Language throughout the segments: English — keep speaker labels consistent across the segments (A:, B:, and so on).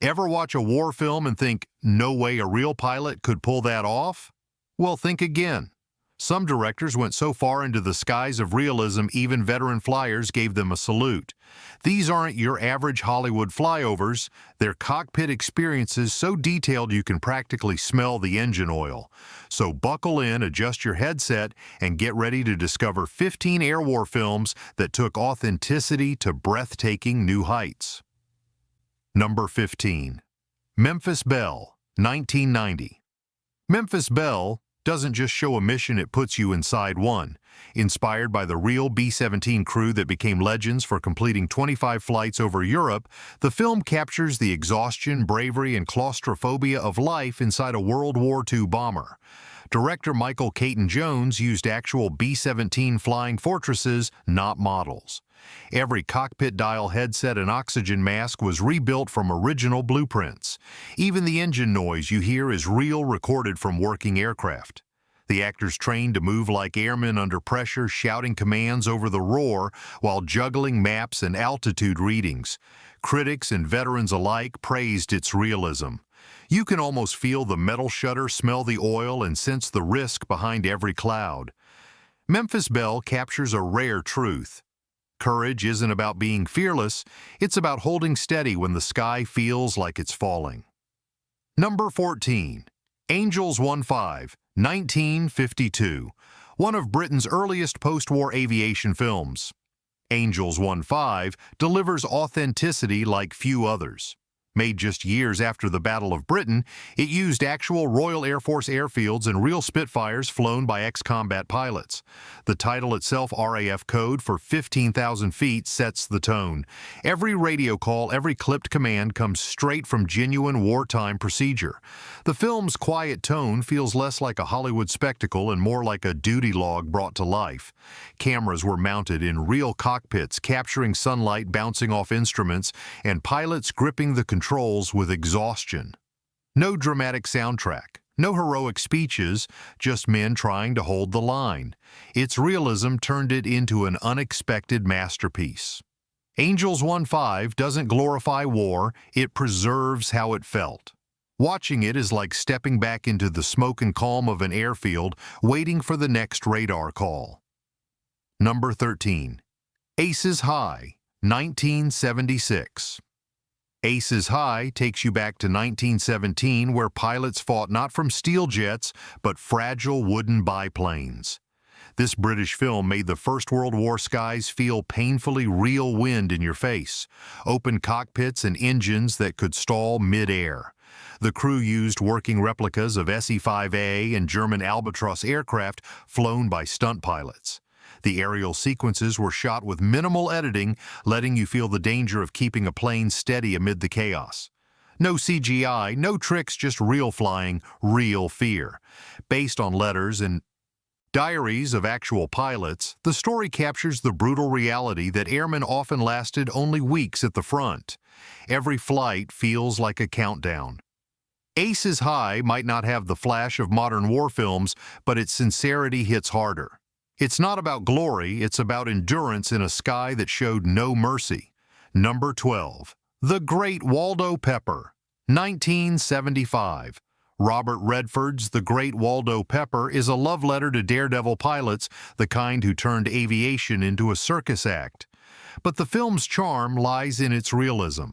A: Ever watch a war film and think, no way a real pilot could pull that off? Well, think again. Some directors went so far into the skies of realism even veteran flyers gave them a salute. These aren't your average Hollywood flyovers, they're cockpit experiences so detailed you can practically smell the engine oil. So buckle in, adjust your headset, and get ready to discover 15 air war films that took authenticity to breathtaking new heights. Number 15. Memphis Belle, 1990. Memphis Belle doesn't just show a mission, it puts you inside one. Inspired by the real B-17 crew that became legends for completing 25 flights over Europe, the film captures the exhaustion, bravery, and claustrophobia of life inside a World War II bomber. Director Michael Caton-Jones used actual B-17 flying fortresses, not models. Every cockpit dial, headset, and oxygen mask was rebuilt from original blueprints. Even the engine noise you hear is real, recorded from working aircraft. The actors trained to move like airmen under pressure, shouting commands over the roar while juggling maps and altitude readings. Critics and veterans alike praised its realism. You can almost feel the metal shutter, smell the oil, and sense the risk behind every cloud. Memphis Belle captures a rare truth. Courage isn't about being fearless, it's about holding steady when the sky feels like it's falling. Number 14. Angels 1-5, 1952. One of Britain's earliest post-war aviation films. Angels 1-5 delivers authenticity like few others. Made just years after the Battle of Britain, it used actual Royal Air Force airfields and real Spitfires flown by ex-combat pilots. The title itself, RAF code for 15,000 feet, sets the tone. Every radio call, every clipped command comes straight from genuine wartime procedure. The film's quiet tone feels less like a Hollywood spectacle and more like a duty log brought to life. Cameras were mounted in real cockpits, capturing sunlight bouncing off instruments, and pilots gripping the controls with exhaustion. No dramatic soundtrack, no heroic speeches, just men trying to hold the line. Its realism turned it into an unexpected masterpiece. Angels 1-5 doesn't glorify war, it preserves how it felt. Watching it is like stepping back into the smoke and calm of an airfield, waiting for the next radar call. Number 13. Aces High, 1976. Aces High takes you back to 1917, where pilots fought not from steel jets, but fragile wooden biplanes. This British film made the First World War skies feel painfully real, wind in your face, open cockpits and engines that could stall mid-air. The crew used working replicas of Se-5A and German Albatross aircraft flown by stunt pilots. The aerial sequences were shot with minimal editing, letting you feel the danger of keeping a plane steady amid the chaos. No CGI, no tricks, just real flying, real fear. Based on letters and diaries of actual pilots, the story captures the brutal reality that airmen often lasted only weeks at the front. Every flight feels like a countdown. Aces High might not have the flash of modern war films, but its sincerity hits harder. It's not about glory, it's about endurance in a sky that showed no mercy. Number 12. The Great Waldo Pepper, 1975. Robert Redford's The Great Waldo Pepper is a love letter to daredevil pilots, the kind who turned aviation into a circus act. But the film's charm lies in its realism.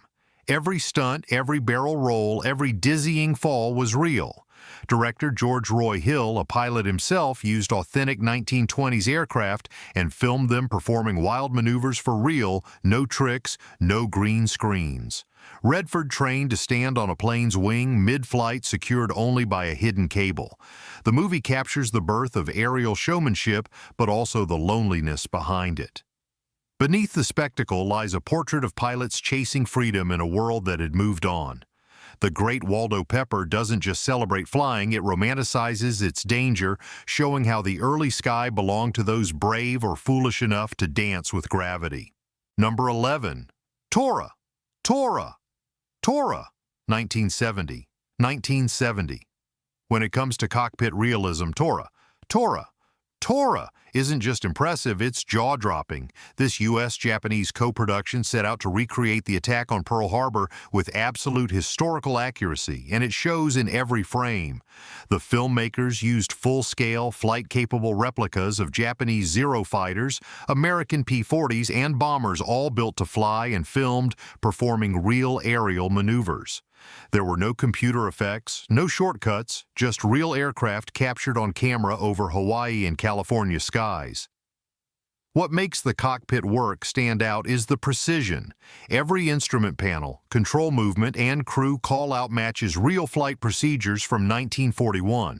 A: Every stunt, every barrel roll, every dizzying fall was real. Director George Roy Hill, a pilot himself, used authentic 1920s aircraft and filmed them performing wild maneuvers for real, no tricks, no green screens. Redford trained to stand on a plane's wing mid-flight, secured only by a hidden cable. The movie captures the birth of aerial showmanship, but also the loneliness behind it. Beneath the spectacle lies a portrait of pilots chasing freedom in a world that had moved on. The Great Waldo Pepper doesn't just celebrate flying, it romanticizes its danger, showing how the early sky belonged to those brave or foolish enough to dance with gravity. Number 11. Tora, 1970. 1970. When it comes to cockpit realism, Tora, Tora isn't just impressive, it's jaw-dropping. This U.S.-Japanese co-production set out to recreate the attack on Pearl Harbor with absolute historical accuracy, and it shows in every frame. The filmmakers used full-scale, flight-capable replicas of Japanese Zero fighters, American P-40s, and bombers, all built to fly and filmed performing real aerial maneuvers. There were no computer effects, no shortcuts, just real aircraft captured on camera over Hawaii and California skies. What makes the cockpit work stand out is the precision. Every instrument panel, control movement, and crew call-out matches real flight procedures from 1941.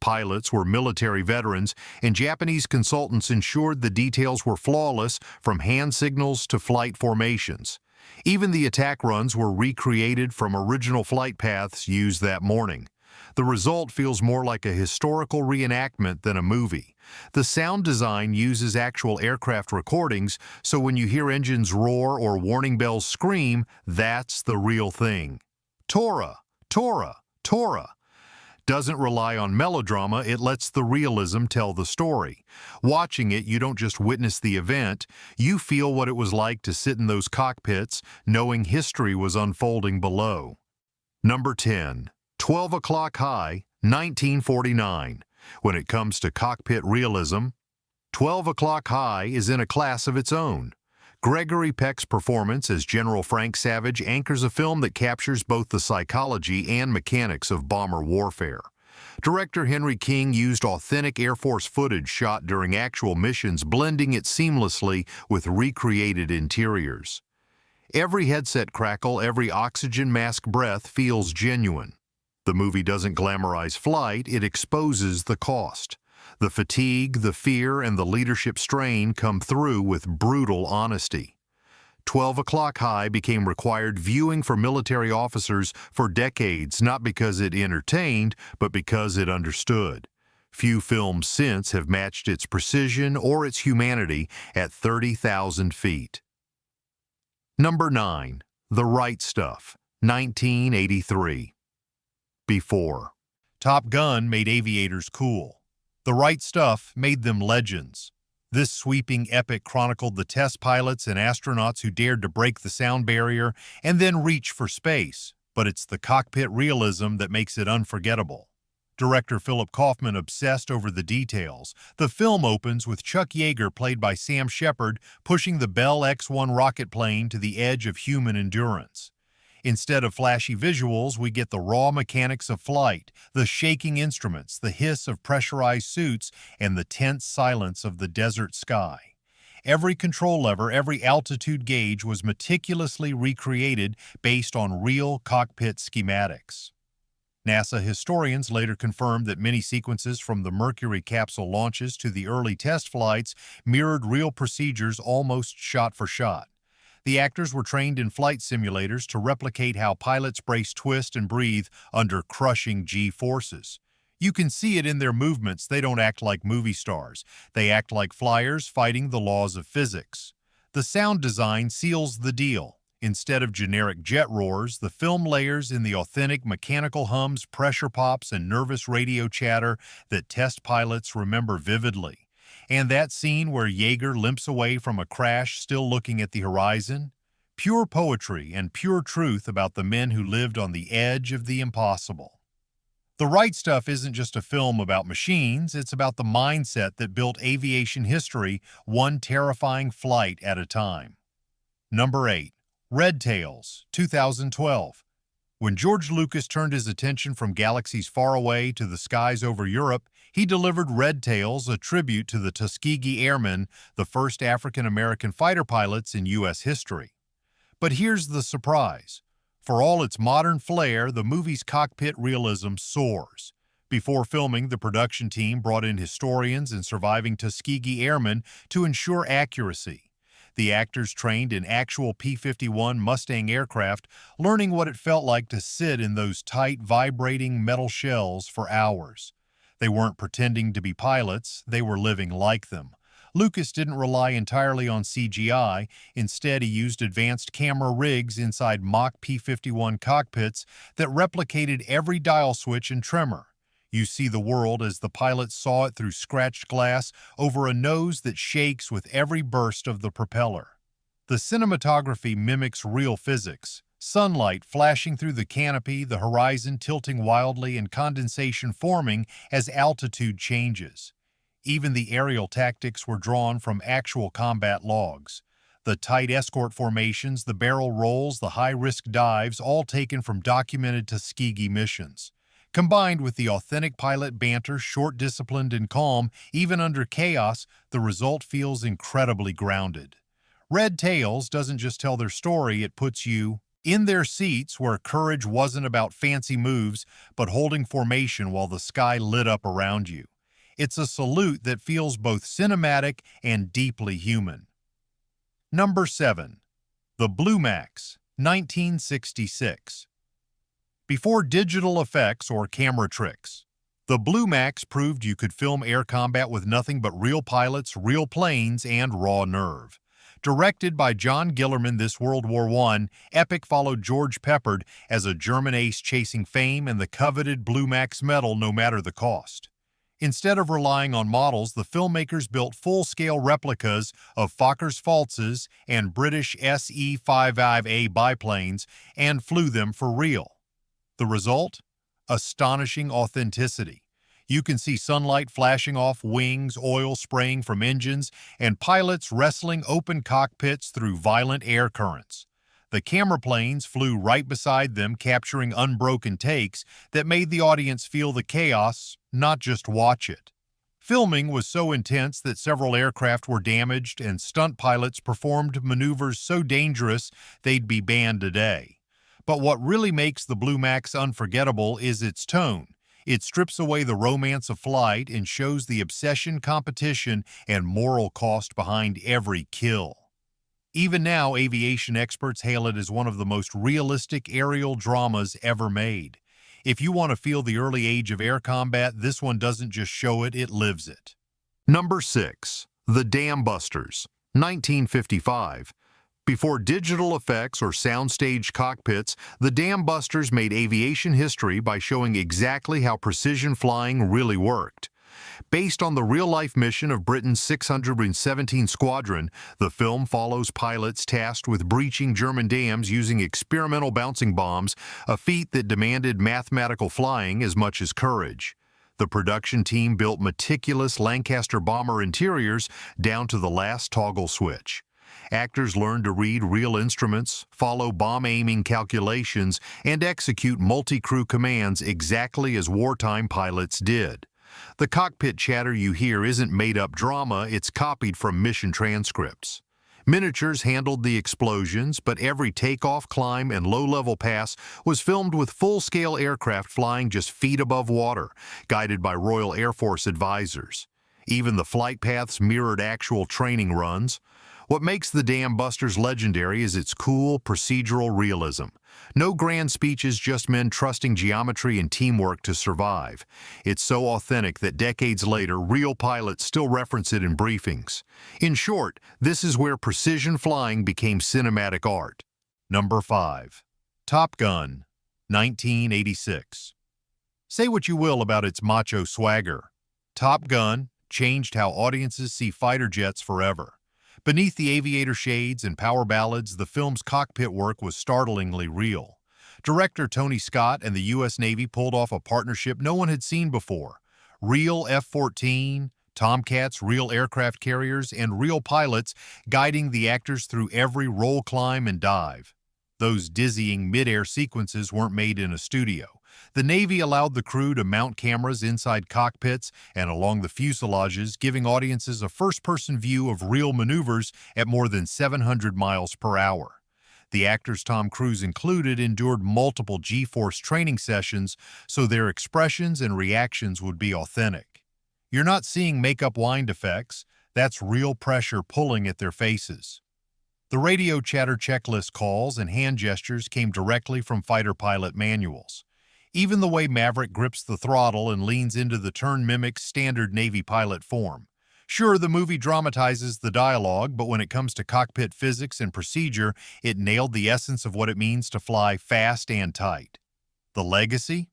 A: Pilots were military veterans, and Japanese consultants ensured the details were flawless, from hand signals to flight formations. Even the attack runs were recreated from original flight paths used that morning. The result feels more like a historical reenactment than a movie. The sound design uses actual aircraft recordings, so when you hear engines roar or warning bells scream, that's the real thing. Tora, Tora, Tora doesn't rely on melodrama, it lets the realism tell the story. Watching it, you don't just witness the event, you feel what it was like to sit in those cockpits, knowing history was unfolding below. Number 10. 12 O'Clock High, 1949. When it comes to cockpit realism, 12 O'Clock High is in a class of its own. Gregory Peck's performance as General Frank Savage anchors a film that captures both the psychology and mechanics of bomber warfare. Director Henry King used authentic Air Force footage shot during actual missions, blending it seamlessly with recreated interiors. Every headset crackle, every oxygen mask breath feels genuine. The movie doesn't glamorize flight, it exposes the cost. The fatigue, the fear, and the leadership strain come through with brutal honesty. 12 O'Clock High became required viewing for military officers for decades, not because it entertained, but because it understood. Few films since have matched its precision or its humanity at 30,000 feet. Number 9. The Right Stuff, 1983. Before. Top Gun made aviators cool. The Right Stuff made them legends. This sweeping epic chronicled the test pilots and astronauts who dared to break the sound barrier and then reach for space, but it's the cockpit realism that makes it unforgettable. Director Philip Kaufman obsessed over the details. The film opens with Chuck Yeager, played by Sam Shepard, pushing the Bell X-1 rocket plane to the edge of human endurance. Instead of flashy visuals, we get the raw mechanics of flight, the shaking instruments, the hiss of pressurized suits, and the tense silence of the desert sky. Every control lever, every altitude gauge was meticulously recreated based on real cockpit schematics. NASA historians later confirmed that many sequences from the Mercury capsule launches to the early test flights mirrored real procedures almost shot for shot. The actors were trained in flight simulators to replicate how pilots brace, twist, and breathe under crushing G-forces. You can see it in their movements. They don't act like movie stars. They act like flyers fighting the laws of physics. The sound design seals the deal. Instead of generic jet roars, the film layers in the authentic mechanical hums, pressure pops, and nervous radio chatter that test pilots remember vividly. And that scene where Yeager limps away from a crash still looking at the horizon? Pure poetry and pure truth about the men who lived on the edge of the impossible. The Right Stuff isn't just a film about machines, it's about the mindset that built aviation history, one terrifying flight at a time. Number 8. Red Tails, 2012. When George Lucas turned his attention from galaxies far away to the skies over Europe, he delivered Red Tails, a tribute to the Tuskegee Airmen, the first African-American fighter pilots in U.S. history. But here's the surprise. For all its modern flair, the movie's cockpit realism soars. Before filming, the production team brought in historians and surviving Tuskegee Airmen to ensure accuracy. The actors trained in actual P-51 Mustang aircraft, learning what it felt like to sit in those tight, vibrating metal shells for hours. They weren't pretending to be pilots, they were living like them. Lucas didn't rely entirely on CGI. Instead, he used advanced camera rigs inside mock P-51 cockpits that replicated every dial switch and tremor. You see the world as the pilots saw it through scratched glass over a nose that shakes with every burst of the propeller. The cinematography mimics real physics. Sunlight flashing through the canopy, the horizon tilting wildly, and condensation forming as altitude changes. Even the aerial tactics were drawn from actual combat logs. The tight escort formations, the barrel rolls, the high-risk dives, all taken from documented Tuskegee missions. Combined with the authentic pilot banter, short, disciplined, and calm, even under chaos, the result feels incredibly grounded. Red Tails doesn't just tell their story, it puts you in their seats where courage wasn't about fancy moves, but holding formation while the sky lit up around you. It's a salute that feels both cinematic and deeply human. Number 7. The Blue Max, 1966. Before digital effects or camera tricks, the Blue Max proved you could film air combat with nothing but real pilots, real planes, and raw nerve. Directed by John Gillerman, this World War I epic followed George Peppard as a German ace chasing fame and the coveted Blue Max medal no matter the cost. Instead of relying on models, the filmmakers built full-scale replicas of Fokker-Pfalzes and British Se-55A biplanes and flew them for real. The result? Astonishing authenticity. You can see sunlight flashing off wings, oil spraying from engines, and pilots wrestling open cockpits through violent air currents. The camera planes flew right beside them, capturing unbroken takes that made the audience feel the chaos, not just watch it. Filming was so intense that several aircraft were damaged, and stunt pilots performed maneuvers so dangerous they'd be banned today. But what really makes the Blue Max unforgettable is its tone. It strips away the romance of flight and shows the obsession, competition, and moral cost behind every kill. Even now, aviation experts hail it as one of the most realistic aerial dramas ever made. If you want to feel the early age of air combat, this one doesn't just show it, it lives it. Number 6. The Dam Busters, 1955. Before digital effects or soundstage cockpits, the Dam Busters made aviation history by showing exactly how precision flying really worked. Based on the real-life mission of Britain's 617 Squadron, the film follows pilots tasked with breaching German dams using experimental bouncing bombs, a feat that demanded mathematical flying as much as courage. The production team built meticulous Lancaster bomber interiors down to the last toggle switch. Actors learned to read real instruments, follow bomb-aiming calculations, and execute multi-crew commands exactly as wartime pilots did. The cockpit chatter you hear isn't made-up drama, it's copied from mission transcripts. Miniatures handled the explosions, but every takeoff, climb, and low-level pass was filmed with full-scale aircraft flying just feet above water, guided by Royal Air Force advisors. Even the flight paths mirrored actual training runs. What makes the Dam Busters legendary is its cool, procedural realism. No grand speeches, just men trusting geometry and teamwork to survive. It's so authentic that decades later, real pilots still reference it in briefings. In short, this is where precision flying became cinematic art. Number 5. Top Gun, 1986. Say what you will about its macho swagger. Top Gun changed how audiences see fighter jets forever. Beneath the aviator shades and power ballads, the film's cockpit work was startlingly real. Director Tony Scott and the U.S. Navy pulled off a partnership no one had seen before. Real F-14, Tomcats, real aircraft carriers, and real pilots guiding the actors through every roll, climb, and dive. Those dizzying mid-air sequences weren't made in a studio. The Navy allowed the crew to mount cameras inside cockpits and along the fuselages, giving audiences a first-person view of real maneuvers at more than 700 miles per hour. The actors, Tom Cruise included, endured multiple G-force training sessions so their expressions and reactions would be authentic. You're not seeing makeup wind effects, that's real pressure pulling at their faces. The radio chatter checklist calls and hand gestures came directly from fighter pilot manuals. Even the way Maverick grips the throttle and leans into the turn mimics standard Navy pilot form. Sure, the movie dramatizes the dialogue, but when it comes to cockpit physics and procedure, it nailed the essence of what it means to fly fast and tight. The legacy?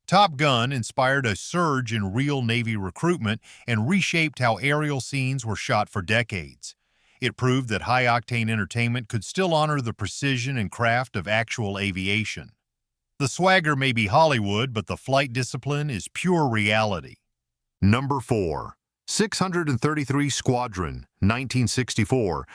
A: Top Gun inspired a surge in real Navy recruitment and reshaped how aerial scenes were shot for decades. It proved that high-octane entertainment could still honor the precision and craft of actual aviation. The swagger may be Hollywood, but the flight discipline is pure reality. Number 4. 633 Squadron, 1964.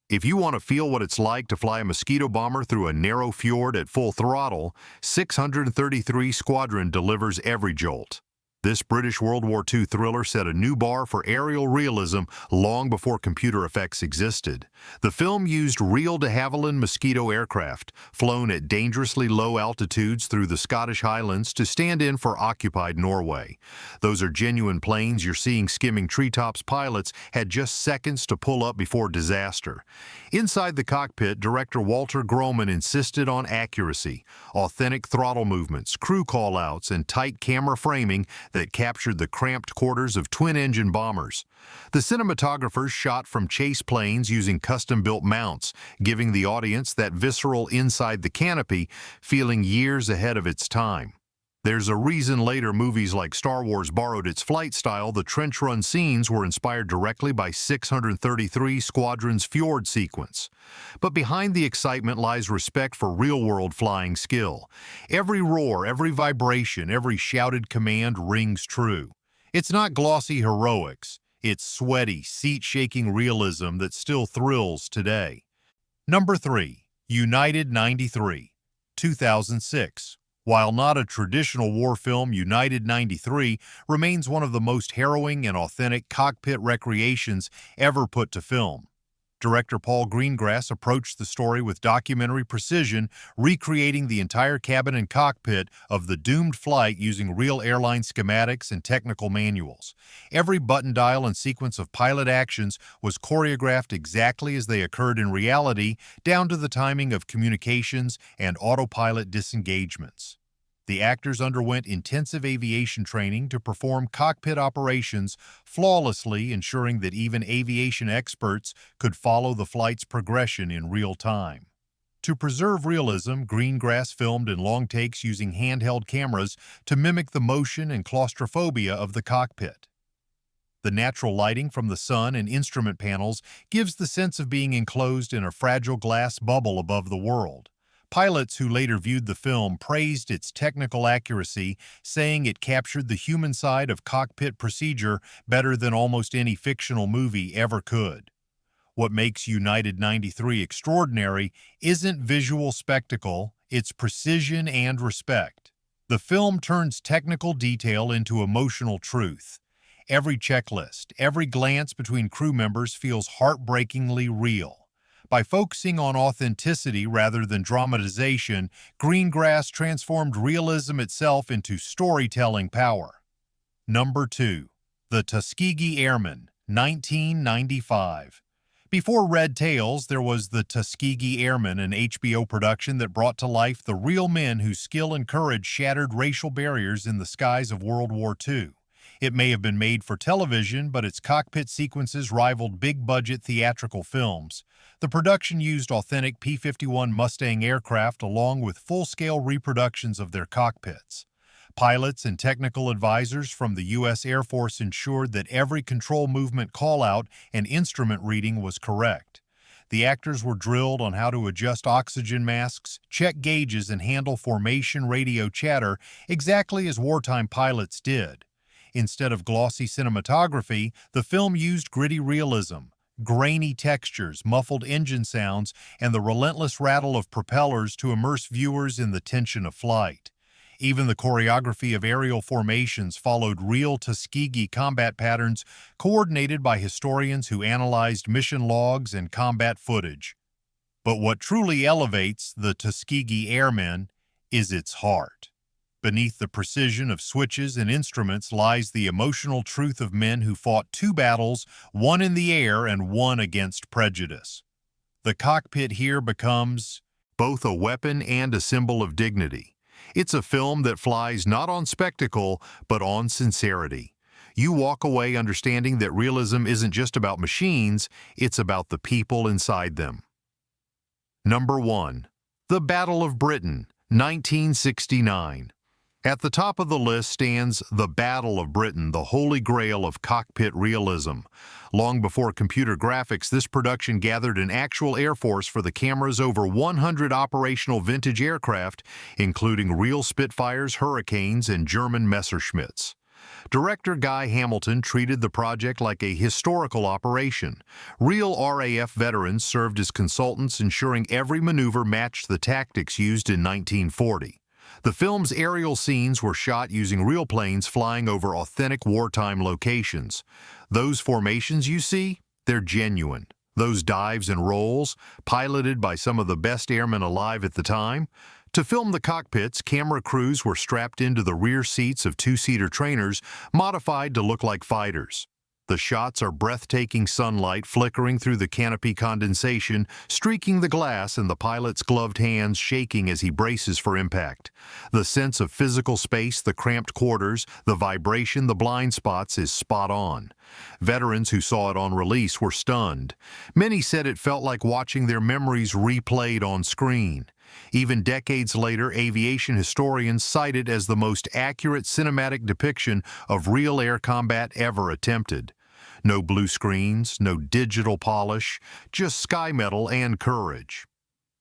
A: If you want to feel what it's like to fly a mosquito bomber through a narrow fjord at full throttle, 633 Squadron delivers every jolt. This British World War II thriller set a new bar for aerial realism long before computer effects existed. The film used real de Havilland Mosquito aircraft, flown at dangerously low altitudes through the Scottish Highlands to stand in for occupied Norway. Those are genuine planes you're seeing skimming treetops. Pilots had just seconds to pull up before disaster. Inside the cockpit, director Walter Groman insisted on accuracy, authentic throttle movements, crew call-outs, and tight camera framing that captured the cramped quarters of twin-engine bombers. The cinematographers shot from chase planes using custom-built mounts, giving the audience that visceral inside the canopy feeling years ahead of its time. There's a reason later movies like Star Wars borrowed its flight style. The trench run scenes were inspired directly by 633 Squadron's fjord sequence. But behind the excitement lies respect for real-world flying skill. Every roar, every vibration, every shouted command rings true. It's not glossy heroics. It's sweaty, seat-shaking realism that still thrills today. Number 3. United 93, 2006. While not a traditional war film, United 93 remains one of the most harrowing and authentic cockpit recreations ever put to film. Director Paul Greengrass approached the story with documentary precision, recreating the entire cabin and cockpit of the doomed flight using real airline schematics and technical manuals. Every button dial and sequence of pilot actions was choreographed exactly as they occurred in reality, down to the timing of communications and autopilot disengagements. The actors underwent intensive aviation training to perform cockpit operations flawlessly, ensuring that even aviation experts could follow the flight's progression in real time. To preserve realism, Greengrass filmed in long takes using handheld cameras to mimic the motion and claustrophobia of the cockpit. The natural lighting from the sun and instrument panels gives the sense of being enclosed in a fragile glass bubble above the world. Pilots who later viewed the film praised its technical accuracy, saying it captured the human side of cockpit procedure better than almost any fictional movie ever could. What makes United 93 extraordinary isn't visual spectacle, it's precision and respect. The film turns technical detail into emotional truth. Every checklist, every glance between crew members feels heartbreakingly real. By focusing on authenticity rather than dramatization, Greengrass transformed realism itself into storytelling power. Number 2. The Tuskegee Airmen, 1995. Before Red Tails, there was the Tuskegee Airmen, an HBO production that brought to life the real men whose skill and courage shattered racial barriers in the skies of World War II. It may have been made for television, but its cockpit sequences rivaled big-budget theatrical films. The production used authentic P-51 Mustang aircraft along with full-scale reproductions of their cockpits. Pilots and technical advisors from the U.S. Air Force ensured that every control movement call-out and instrument reading was correct. The actors were drilled on how to adjust oxygen masks, check gauges, and handle formation radio chatter exactly as wartime pilots did. Instead of glossy cinematography, the film used gritty realism, grainy textures, muffled engine sounds, and the relentless rattle of propellers to immerse viewers in the tension of flight. Even the choreography of aerial formations followed real Tuskegee combat patterns coordinated by historians who analyzed mission logs and combat footage. But what truly elevates the Tuskegee Airmen is its heart. Beneath the precision of switches and instruments lies the emotional truth of men who fought 2 battles, one in the air and one against prejudice. The cockpit here becomes both a weapon and a symbol of dignity. It's a film that flies not on spectacle, but on sincerity. You walk away understanding that realism isn't just about machines, it's about the people inside them. Number 1. The Battle of Britain, 1969. At the top of the list stands The Battle of Britain, the holy grail of cockpit realism. Long before computer graphics, this production gathered an actual air force for the camera's over 100 operational vintage aircraft, including real Spitfires, Hurricanes, and German Messerschmitts. Director Guy Hamilton treated the project like a historical operation. Real RAF veterans served as consultants, ensuring every maneuver matched the tactics used in 1940. The film's aerial scenes were shot using real planes flying over authentic wartime locations. Those formations you see, they're genuine. Those dives and rolls, piloted by some of the best airmen alive at the time. To film the cockpits, camera crews were strapped into the rear seats of two-seater trainers, modified to look like fighters. The shots are breathtaking sunlight flickering through the canopy condensation, streaking the glass and the pilot's gloved hands shaking as he braces for impact. The sense of physical space, the cramped quarters, the vibration, the blind spots is spot on. Veterans who saw it on release were stunned. Many said it felt like watching their memories replayed on screen. Even decades later, aviation historians cite it as the most accurate cinematic depiction of real air combat ever attempted. No blue screens, no digital polish, just sky metal and courage.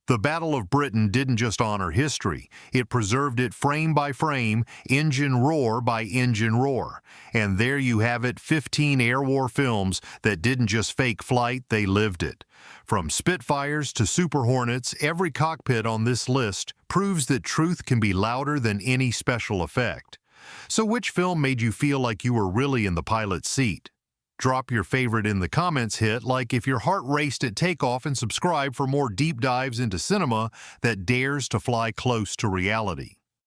A: The Battle of Britain didn't just honor history, it preserved it frame by frame, engine roar by engine roar. And there you have it, 15 air war films that didn't just fake flight, they lived it. From Spitfires to Super Hornets, every cockpit on this list proves that truth can be louder than any special effect. So which film made you feel like you were really in the pilot's seat? Drop your favorite in the comments, hit like if your heart raced at takeoff, and subscribe for more deep dives into cinema that dares to fly close to reality.